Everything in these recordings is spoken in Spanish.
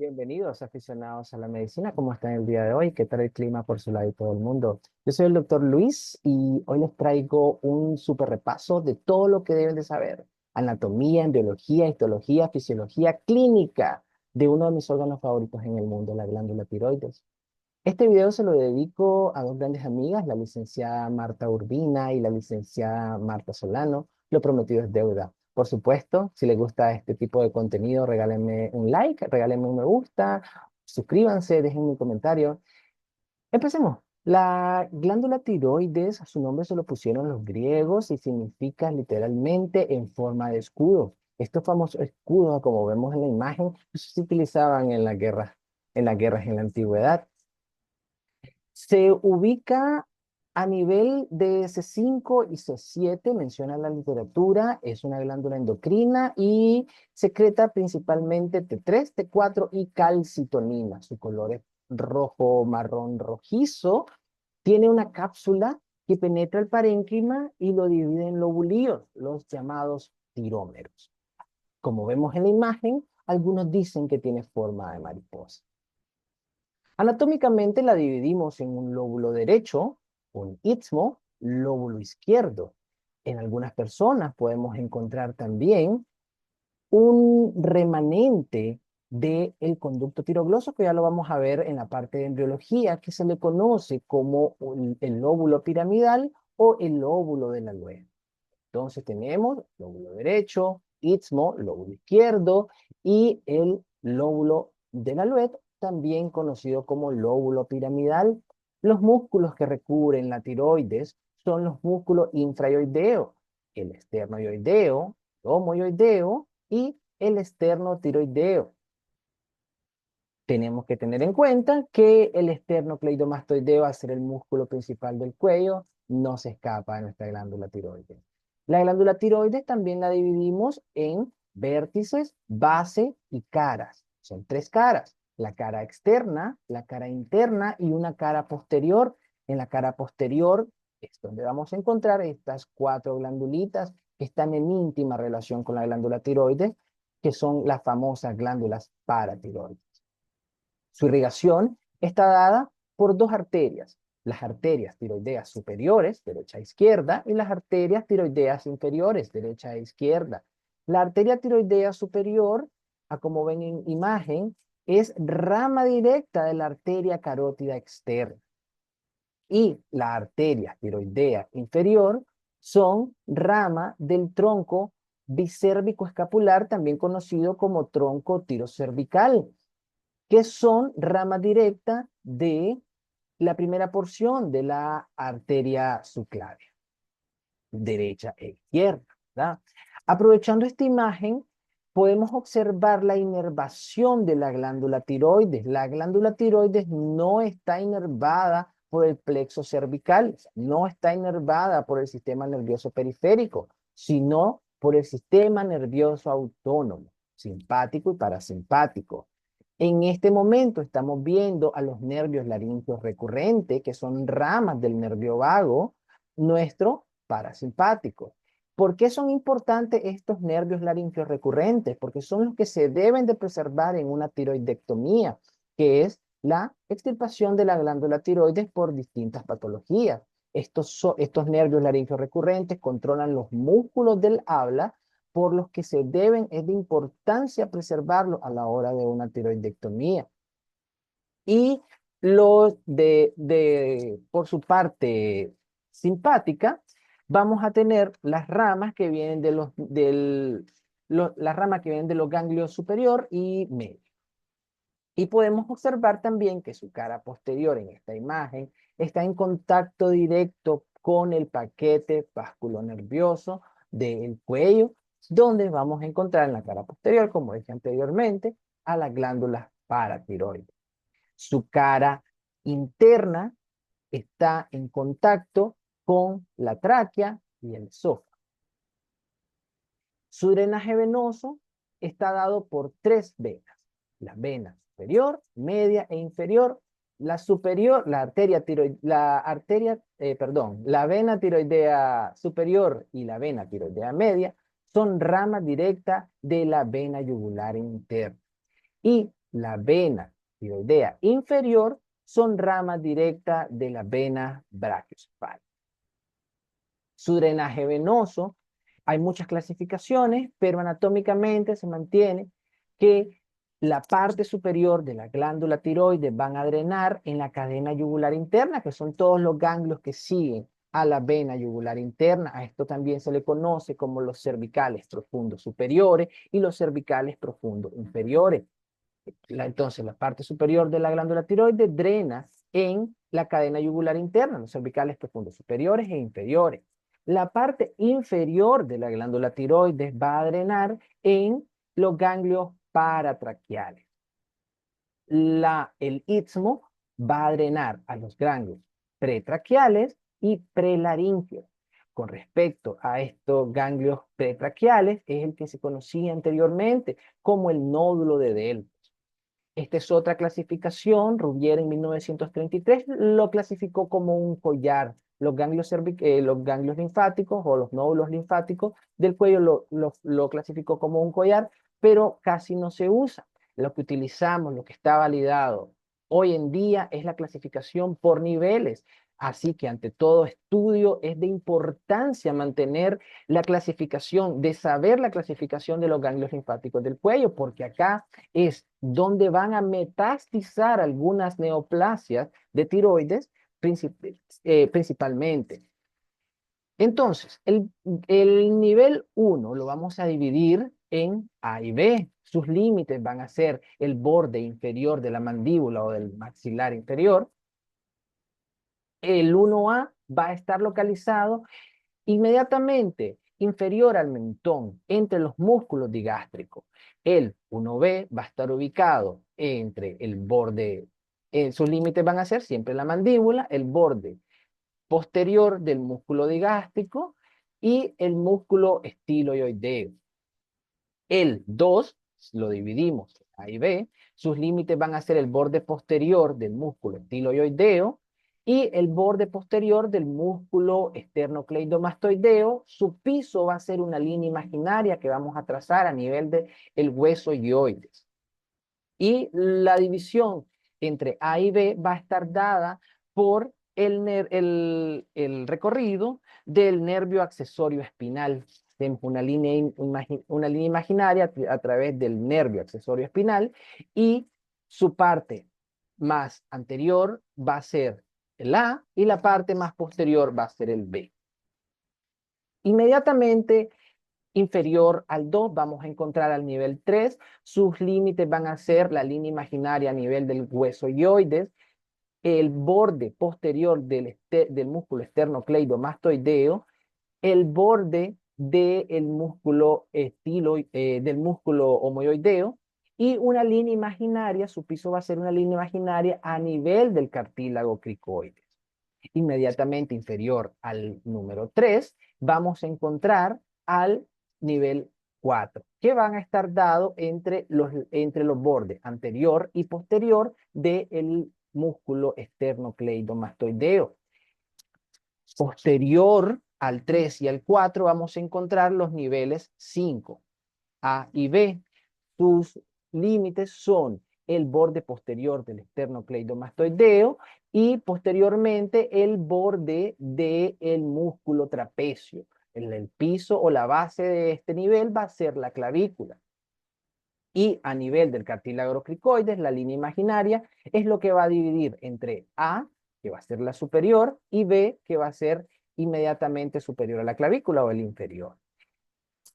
Bienvenidos aficionados a la medicina. ¿Cómo están el día de hoy? ¿Qué tal el clima por su lado y todo el mundo? Yo soy el doctor Luis y hoy les traigo un súper repaso de todo lo que deben de saber. Anatomía, embriología, histología, fisiología clínica de uno de mis órganos favoritos en el mundo, la glándula tiroides. Este video se lo dedico a dos grandes amigas, la licenciada Marta Urbina y la licenciada Marta Solano. Lo prometido es deuda. Por supuesto, si les gusta este tipo de contenido, regálenme un like, regálenme un me gusta, suscríbanse, dejen un comentario. Empecemos. La glándula tiroides, a su nombre se lo pusieron los griegos y significa literalmente en forma de escudo. Estos famosos escudos, como vemos en la imagen, se utilizaban en las guerras en la antigüedad. Se ubica a nivel de C5 y C7, menciona la literatura, es una glándula endocrina y secreta principalmente T3, T4 y calcitonina. Su color es rojo, marrón, rojizo. Tiene una cápsula que penetra el parénquima y lo divide en lobulillos, los llamados tirómeros. Como vemos en la imagen, algunos dicen que tiene forma de mariposa. Anatómicamente la dividimos en un lóbulo derecho, un istmo, lóbulo izquierdo. En algunas personas podemos encontrar también un remanente del conducto tirogloso, que ya lo vamos a ver en la parte de embriología, que se le conoce como el lóbulo piramidal o el lóbulo de la Loe. Entonces tenemos lóbulo derecho, istmo, lóbulo izquierdo y el lóbulo de la Luet, también conocido como lóbulo piramidal. Los músculos que recubren la tiroides son los músculos infrayoideo, el esternoyoideo, el homoyoideo y el esternotiroideo. Tenemos que tener en cuenta que el esternocleidomastoideo, al ser el músculo principal del cuello, no se escapa de nuestra glándula tiroides. La glándula tiroides también la dividimos en vértices, base y caras. Son tres caras: la cara externa, la cara interna y una cara posterior. En la cara posterior es donde vamos a encontrar estas cuatro glandulitas que están en íntima relación con la glándula tiroides, que son las famosas glándulas paratiroides. Su irrigación está dada por dos arterias: las arterias tiroideas superiores, derecha e izquierda, y las arterias tiroideas inferiores, derecha e izquierda. La arteria tiroidea superior, a como ven en imagen, es rama directa de la arteria carótida externa. Y la arteria tiroidea inferior son rama del tronco bicérvico escapular, también conocido como tronco tirocervical, que son rama directa de la primera porción de la arteria subclavia, derecha e izquierda, ¿verdad? Aprovechando esta imagen, podemos observar la inervación de la glándula tiroides. La glándula tiroides no está inervada por el plexo cervical, no está inervada por el sistema nervioso periférico, sino por el sistema nervioso autónomo, simpático y parasimpático. En este momento estamos viendo a los nervios laringeos recurrentes, que son ramas del nervio vago, nuestro parasimpático. ¿Por qué son importantes estos nervios laringeos recurrentes? Porque son los que se deben de preservar en una tiroidectomía, que es la extirpación de la glándula tiroides por distintas patologías. Estos nervios laringeos recurrentes controlan los músculos del habla, por los que se deben, es de importancia preservarlos a la hora de una tiroidectomía. Y por su parte simpática, vamos a tener las ramas que vienen las ramas que vienen de los ganglios superior y medio. Y podemos observar también que su cara posterior en esta imagen está en contacto directo con el paquete vasculonervioso del cuello, donde vamos a encontrar en la cara posterior, como dije anteriormente, a las glándulas paratiroides. Su cara interna está en contacto con la tráquea y el esófago. Su drenaje venoso está dado por tres venas: la vena superior, media e inferior. La superior, la vena tiroidea superior y la vena tiroidea media son ramas directas de la vena yugular interna. Y la vena tiroidea inferior son ramas directas de la vena brachiocefálica. Su drenaje venoso, hay muchas clasificaciones, pero anatómicamente se mantiene que la parte superior de la glándula tiroides van a drenar en la cadena yugular interna, que son todos los ganglios que siguen a la vena yugular interna. A esto también se le conoce como los cervicales profundos superiores y los cervicales profundos inferiores. Entonces, la parte superior de la glándula tiroides drena en la cadena yugular interna, los cervicales profundos superiores e inferiores. La parte inferior de la glándula tiroides va a drenar en los ganglios paratraqueales. El istmo va a drenar a los ganglios pretraqueales y prelaríngeos. Con respecto a estos ganglios pretraqueales, es el que se conocía anteriormente como el nódulo de Delfos. Esta es otra clasificación. Rubier en 1933 lo clasificó como un collar. Los ganglios linfáticos o los nódulos linfáticos del cuello lo clasificó como un collar, pero casi no se usa. Lo que utilizamos, lo que está validado hoy en día es la clasificación por niveles. Así que ante todo estudio es de importancia mantener la clasificación, de saber la clasificación de los ganglios linfáticos del cuello, porque acá es donde van a metastizar algunas neoplasias de tiroides principalmente. Entonces, el nivel 1 lo vamos a dividir en A y B. Sus límites van a ser el borde inferior de la mandíbula o del maxilar inferior. El 1A va a estar localizado inmediatamente inferior al mentón, entre los músculos digástricos. El 1B va a estar ubicado entre el borde, sus límites van a ser siempre la mandíbula, el borde posterior del músculo digástrico y el músculo estiloideo. El 2 lo dividimos A y B, sus límites van a ser el borde posterior del músculo estiloideo y el borde posterior del músculo esternocleidomastoideo. Su piso va a ser una línea imaginaria que vamos a trazar a nivel del hueso ioides. Y la división entre A y B va a estar dada por el recorrido del nervio accesorio espinal. Una línea imaginaria a través del nervio accesorio espinal y su parte más anterior va a ser el A y la parte más posterior va a ser el B. Inmediatamente inferior al 2 vamos a encontrar al nivel 3. Sus límites van a ser la línea imaginaria a nivel del hueso ioides, el borde posterior del músculo esternocleidomastoideo, el borde del músculo del músculo homoioideo y una línea imaginaria, su piso va a ser una línea imaginaria a nivel del cartílago cricoides. Inmediatamente inferior al número 3 vamos a encontrar al nivel 4, que van a estar dados entre los bordes anterior y posterior del músculo esternocleidomastoideo. Posterior al 3 y al 4 vamos a encontrar los niveles 5, A y B. Sus límites son el borde posterior del esternocleidomastoideo y posteriormente el borde del músculo trapecio. El piso o la base de este nivel va a ser la clavícula. Y a nivel del cartílago cricoides, la línea imaginaria es lo que va a dividir entre A, que va a ser la superior, y B, que va a ser inmediatamente superior a la clavícula o el inferior.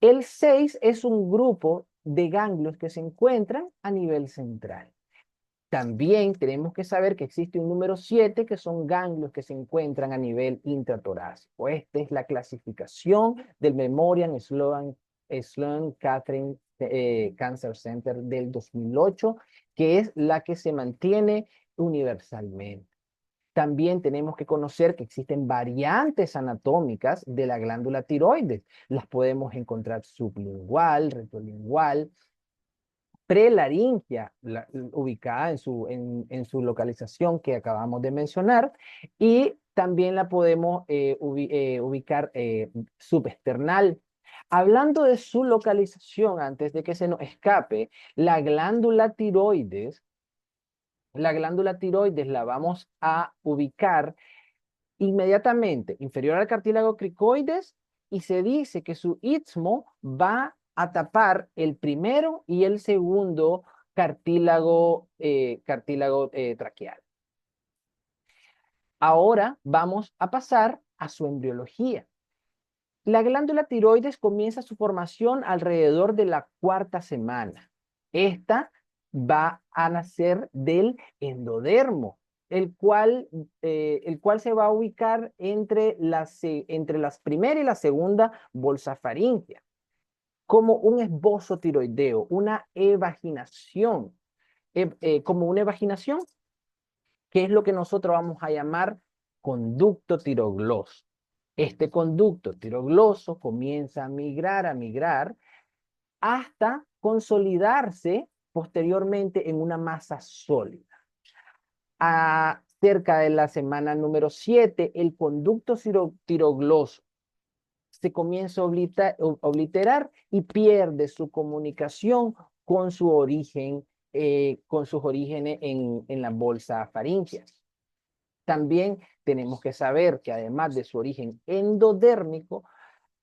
El 6 es un grupo de ganglios que se encuentran a nivel central. También tenemos que saber que existe un número 7 que son ganglios que se encuentran a nivel intratorácico. Esta es la clasificación del Memorial Sloan Kettering Cancer Center del 2008, que es la que se mantiene universalmente. También tenemos que conocer que existen variantes anatómicas de la glándula tiroides. Las podemos encontrar sublingual, retrolingual, prelaringia, ubicada en su localización que acabamos de mencionar, y también la podemos ubicar subesternal. Hablando de su localización, antes de que se nos escape, la glándula tiroides la vamos a ubicar inmediatamente inferior al cartílago cricoides y se dice que su istmo va a tapar el primero y el segundo cartílago traqueal. Ahora vamos a pasar a su embriología. La glándula tiroides comienza su formación alrededor de la cuarta semana. Esta va a nacer del endodermo, el cual se va a ubicar entre las primera y la segunda bolsa faríngea, como un esbozo tiroideo, una evaginación, como una evaginación, que es lo que nosotros vamos a llamar conducto tirogloso. Este conducto tirogloso comienza a migrar, hasta consolidarse posteriormente en una masa sólida. Cerca de la semana número 7, el conducto tirogloso se comienza a obliterar y pierde su comunicación con su origen, con sus orígenes en la bolsa faríngea. También tenemos que saber que además de su origen endodérmico,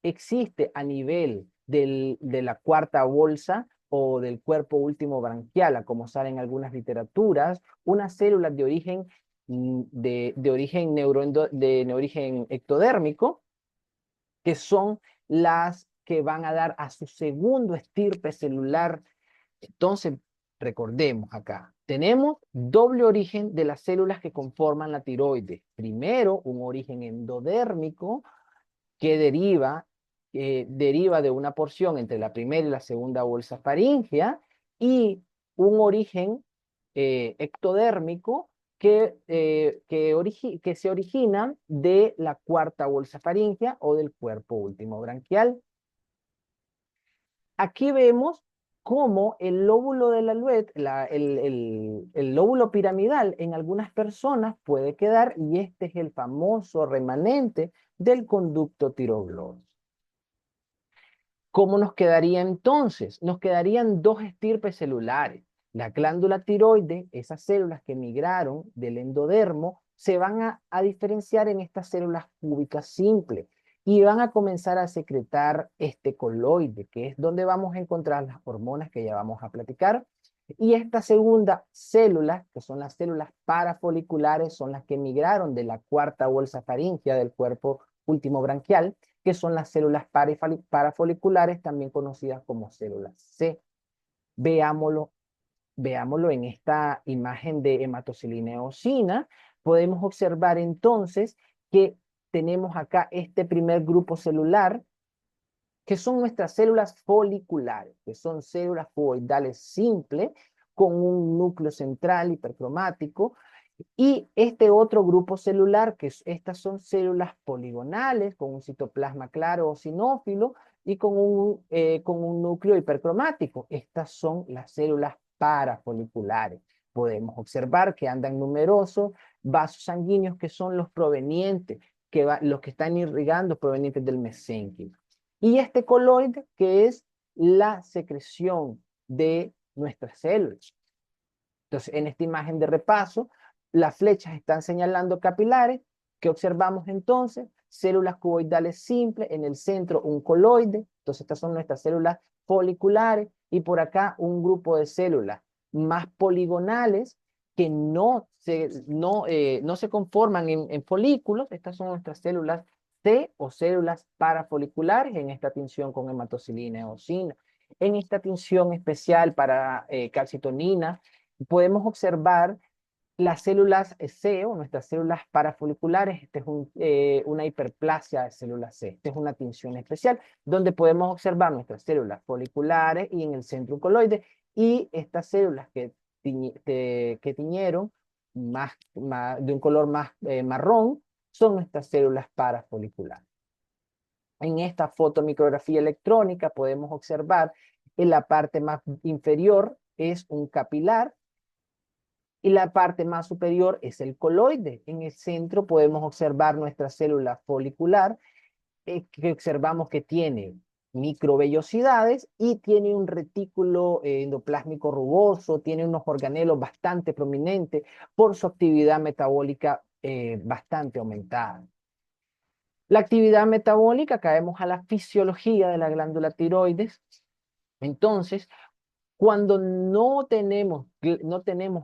existe a nivel de la cuarta bolsa o del cuerpo último branquial, como sale en algunas literaturas, unas células de origen, de origen ectodérmico, que son las que van a dar a su segundo estirpe celular. Entonces, recordemos acá, tenemos doble origen de las células que conforman la tiroides. Primero, un origen endodérmico que deriva de una porción entre la primera y la segunda bolsa faríngea, y un origen ectodérmico que se origina de la cuarta bolsa faríngea o del cuerpo último branquial. Aquí vemos cómo el lóbulo de la Alouette, el lóbulo piramidal, en algunas personas puede quedar, y este es el famoso remanente del conducto tirogloso. ¿Cómo nos quedaría entonces? Nos quedarían dos estirpes celulares. La glándula tiroides, esas células que migraron del endodermo, se van a diferenciar en estas células cúbicas simples y van a comenzar a secretar este coloide, que es donde vamos a encontrar las hormonas que ya vamos a platicar. Y esta segunda célula, que son las células parafoliculares, son las que migraron de la cuarta bolsa faríngea del cuerpo último branquial, que son las células parafoliculares, también conocidas como células C. Veámoslo en esta imagen de hematocilina eosina. Podemos observar entonces que tenemos acá este primer grupo celular, que son nuestras células foliculares, que son células cuboidales simples, con un núcleo central hipercromático, y este otro grupo celular, estas son células poligonales, con un citoplasma claro o sinófilo, y con un núcleo hipercromático. Estas son las células parafoliculares. Podemos observar que andan numerosos vasos sanguíneos, que son los provenientes, los que están irrigando provenientes del mesénquimo. Y este coloide, que es la secreción de nuestras células. Entonces, en esta imagen de repaso, las flechas están señalando capilares. ¿Qué observamos entonces? Células cuboidales simples, en el centro un coloide. Entonces, estas son nuestras células foliculares, y por acá un grupo de células más poligonales que no se conforman en folículos. Estas son nuestras células T o células parafoliculares, en esta tinción con hematocilina eosina. En esta tinción especial para calcitonina, podemos observar las células C o nuestras células parafoliculares. Esta es una hiperplasia de células C. Esta es una tinción especial donde podemos observar nuestras células foliculares y en el centro un coloide, y estas células que tiñeron de un color más marrón son nuestras células parafoliculares. En esta fotomicrografía electrónica podemos observar en la parte más inferior es un capilar, y la parte más superior es el coloide. En el centro podemos observar nuestra célula folicular, que observamos que tiene microvellosidades y tiene un retículo endoplásmico rugoso, tiene unos organelos bastante prominentes por su actividad metabólica bastante aumentada. La actividad metabólica, caemos a la fisiología de la glándula tiroides. Entonces, cuando no tenemos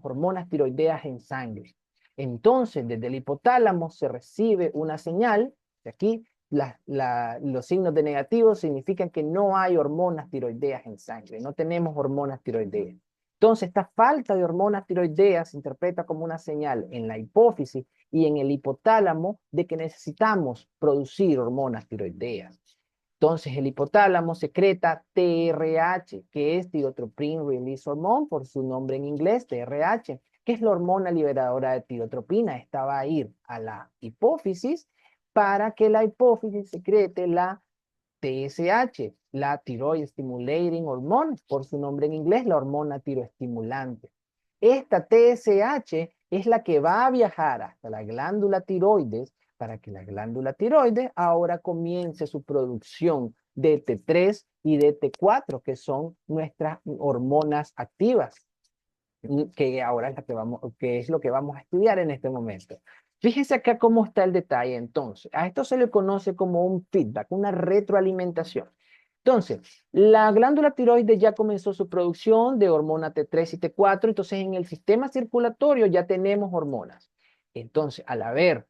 hormonas tiroideas en sangre, entonces desde el hipotálamo se recibe una señal, de aquí los signos de negativo significan que no hay hormonas tiroideas en sangre, no tenemos hormonas tiroideas. Entonces, esta falta de hormonas tiroideas se interpreta como una señal en la hipófisis y en el hipotálamo de que necesitamos producir hormonas tiroideas. Entonces, el hipotálamo secreta TRH, que es Tyrotropin Release Hormone, por su nombre en inglés, TRH, que es la hormona liberadora de tirotropina. Esta va a ir a la hipófisis para que la hipófisis secrete la TSH, la Thyroid Stimulating Hormone, por su nombre en inglés, la hormona tiroestimulante. Esta TSH es la que va a viajar hasta la glándula tiroides para que la glándula tiroides ahora comience su producción de T3 y de T4, que son nuestras hormonas activas, que ahora es, que es lo que vamos a estudiar en este momento. Fíjense acá cómo está el detalle entonces. A esto se le conoce como un feedback, una retroalimentación. Entonces, la glándula tiroides ya comenzó su producción de hormona T3 y T4, entonces en el sistema circulatorio ya tenemos hormonas. Entonces, al haber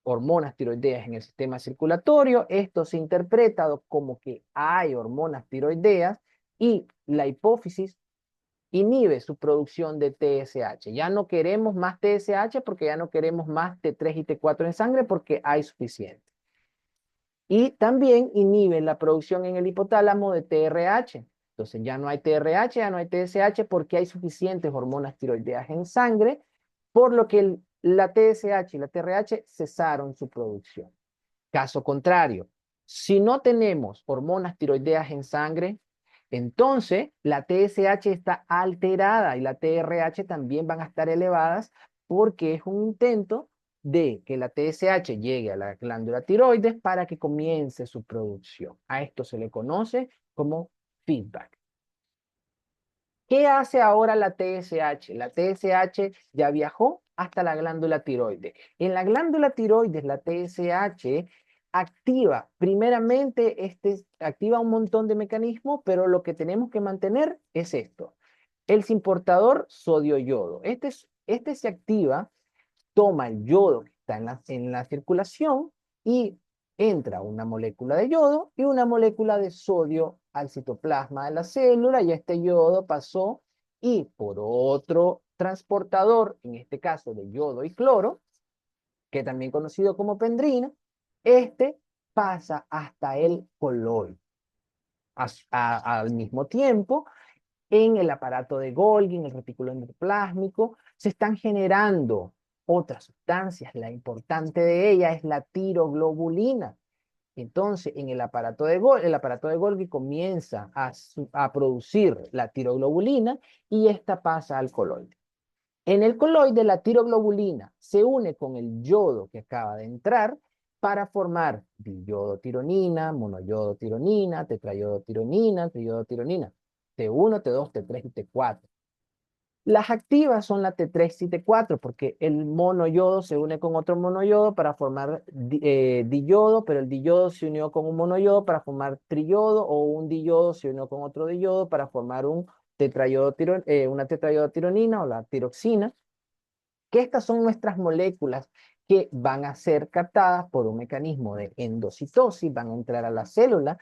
hormonas tiroideas en el sistema circulatorio, esto se interpreta como que hay hormonas tiroideas y la hipófisis inhibe su producción de TSH. Ya no queremos más TSH porque ya no queremos más T3 y T4 en sangre porque hay suficiente. Y también inhibe la producción en el hipotálamo de TRH. Entonces ya no hay TRH, ya no hay TSH porque hay suficientes hormonas tiroideas en sangre, por lo que la TSH y la TRH cesaron su producción. Caso contrario, si no tenemos hormonas tiroideas en sangre, entonces la TSH está alterada y la TRH también van a estar elevadas porque es un intento de que la TSH llegue a la glándula tiroides para que comience su producción. A esto se le conoce como feedback. ¿Qué hace ahora la TSH? La TSH ya viajó hasta la glándula tiroides. En la glándula tiroides, la TSH activa, primeramente, activa un montón de mecanismos, pero lo que tenemos que mantener es esto. El simportador sodio-yodo. Este se activa, toma el yodo que está en la circulación y entra una molécula de yodo y una molécula de sodio al citoplasma de la célula y este yodo pasó y por otro transportador, en este caso de yodo y cloro, que también conocido como pendrina, este pasa hasta el coloide. Al mismo tiempo, en el aparato de Golgi, en el retículo endoplásmico, se están generando otras sustancias. La importante de ella es la tiroglobulina. Entonces, en el aparato de Golgi comienza a producir la tiroglobulina y esta pasa al coloide. En el coloide, la tiroglobulina se une con el yodo que acaba de entrar para formar diyodotironina, monoyodotironina, tetrayodotironina, triyodotironina, T1, T2, T3 y T4. Las activas son la T3 y T4 porque el monoyodo se une con otro monoyodo para formar diyodo, pero el diyodo se unió con un monoyodo para formar triyodo o un diyodo se unió con otro diyodo para formar una tetrayodotironina o la tiroxina, que estas son nuestras moléculas que van a ser captadas por un mecanismo de endocitosis, van a entrar a la célula,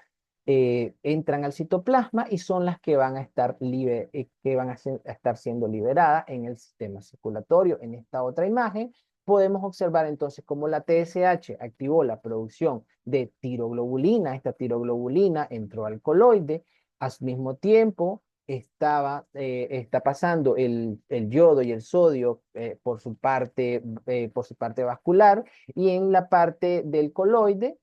entran al citoplasma y son las que van a estar, a estar siendo liberadas en el sistema circulatorio. En esta otra imagen podemos observar entonces cómo la TSH activó la producción de tiroglobulina. Esta tiroglobulina entró al coloide, al mismo tiempo está pasando el yodo y el sodio por su parte vascular, y en la parte del coloide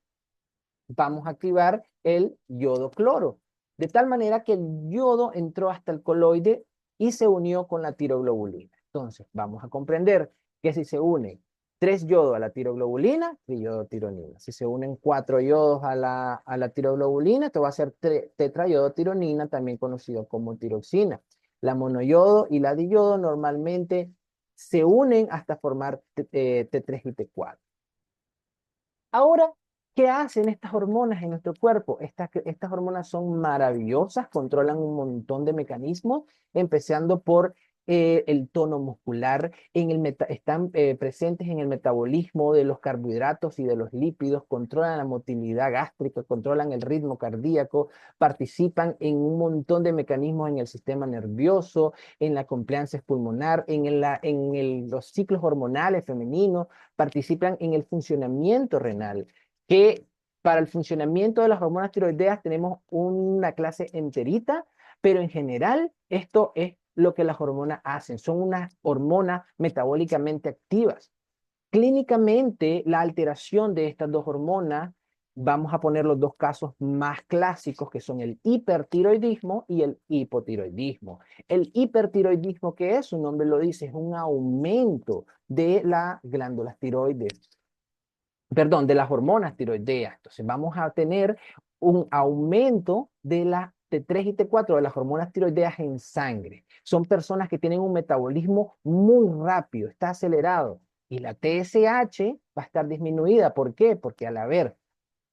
vamos a activar el yodo cloro, de tal manera que el yodo entró hasta el coloide y se unió con la tiroglobulina. Entonces, vamos a comprender que si se une 3 yodos a la tiroglobulina, triiodotironina. Si se unen 4 yodos a la tiroglobulina, esto va a ser tetrayodotironina, también conocido como tiroxina. La monoyodo y la diyodo normalmente se unen hasta formar T3 y T4. Ahora, ¿qué hacen estas hormonas en nuestro cuerpo? Estas hormonas son maravillosas, controlan un montón de mecanismos, empezando por el tono muscular, están presentes en el metabolismo de los carbohidratos y de los lípidos, controlan la motilidad gástrica, controlan el ritmo cardíaco, participan en un montón de mecanismos en el sistema nervioso, en la compliance pulmonar, los ciclos hormonales femeninos, participan en el funcionamiento renal, que para el funcionamiento de las hormonas tiroideas tenemos una clase enterita, pero en general esto es lo que las hormonas hacen. Son unas hormonas metabólicamente activas. Clínicamente, la alteración de estas dos hormonas, vamos a poner los dos casos más clásicos, que son el hipertiroidismo y el hipotiroidismo. El hipertiroidismo, que es, su nombre lo dice, es un aumento de las glándulas tiroides, perdón, de las hormonas tiroideas. Entonces vamos a tener un aumento de la T3 y T4 de las hormonas tiroideas en sangre. Son personas que tienen un metabolismo muy rápido, está acelerado. Y la TSH va a estar disminuida. ¿Por qué? Porque al haber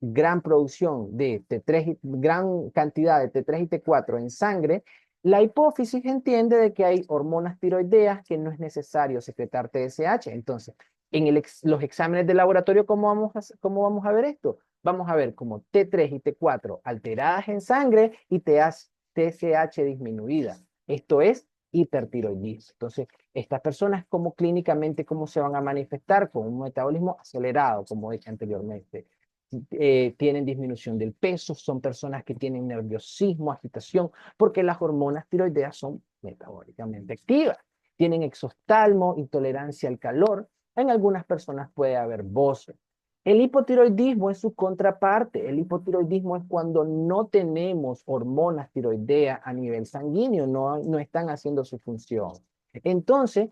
gran producción de T3, gran cantidad de T3 y T4 en sangre, la hipófisis entiende de que hay hormonas tiroideas que no es necesario secretar TSH. Entonces, en los exámenes de laboratorio, ¿cómo vamos a ver esto? Vamos a ver como T3 y T4 alteradas en sangre y TSH disminuida. Esto es hipertiroidismo. Entonces, estas personas, como clínicamente, ¿cómo se van a manifestar? Con un metabolismo acelerado, como dije anteriormente. Tienen disminución del peso, son personas que tienen nerviosismo, agitación, porque las hormonas tiroideas son metabólicamente activas. Tienen exostalmo, intolerancia al calor. En algunas personas puede haber boce. El hipotiroidismo es su contraparte. El hipotiroidismo es cuando no tenemos hormonas tiroideas a nivel sanguíneo, no están haciendo su función. Entonces,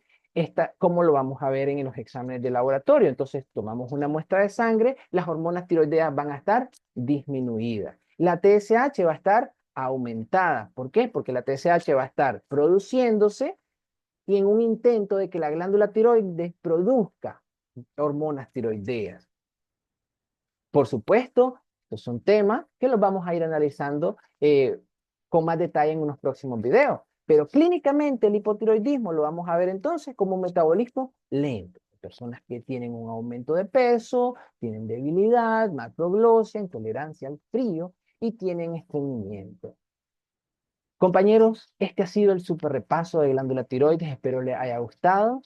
¿cómo lo vamos a ver en los exámenes de laboratorio? Entonces, tomamos una muestra de sangre, las hormonas tiroideas van a estar disminuidas. La TSH va a estar aumentada. ¿Por qué? Porque la TSH va a estar produciéndose y en un intento de que la glándula tiroides produzca hormonas tiroideas. Por supuesto, estos son temas que los vamos a ir analizando con más detalle en unos próximos videos. Pero clínicamente el hipotiroidismo lo vamos a ver entonces como un metabolismo lento. Personas que tienen un aumento de peso, tienen debilidad, macroglosia, intolerancia al frío y tienen estreñimiento. Compañeros, este ha sido el super repaso de glándula tiroides. Espero les haya gustado.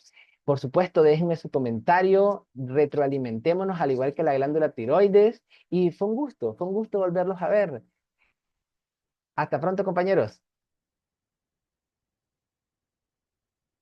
Por supuesto, déjenme su comentario, retroalimentémonos al igual que la glándula tiroides. Y fue un gusto volverlos a ver. Hasta pronto, compañeros.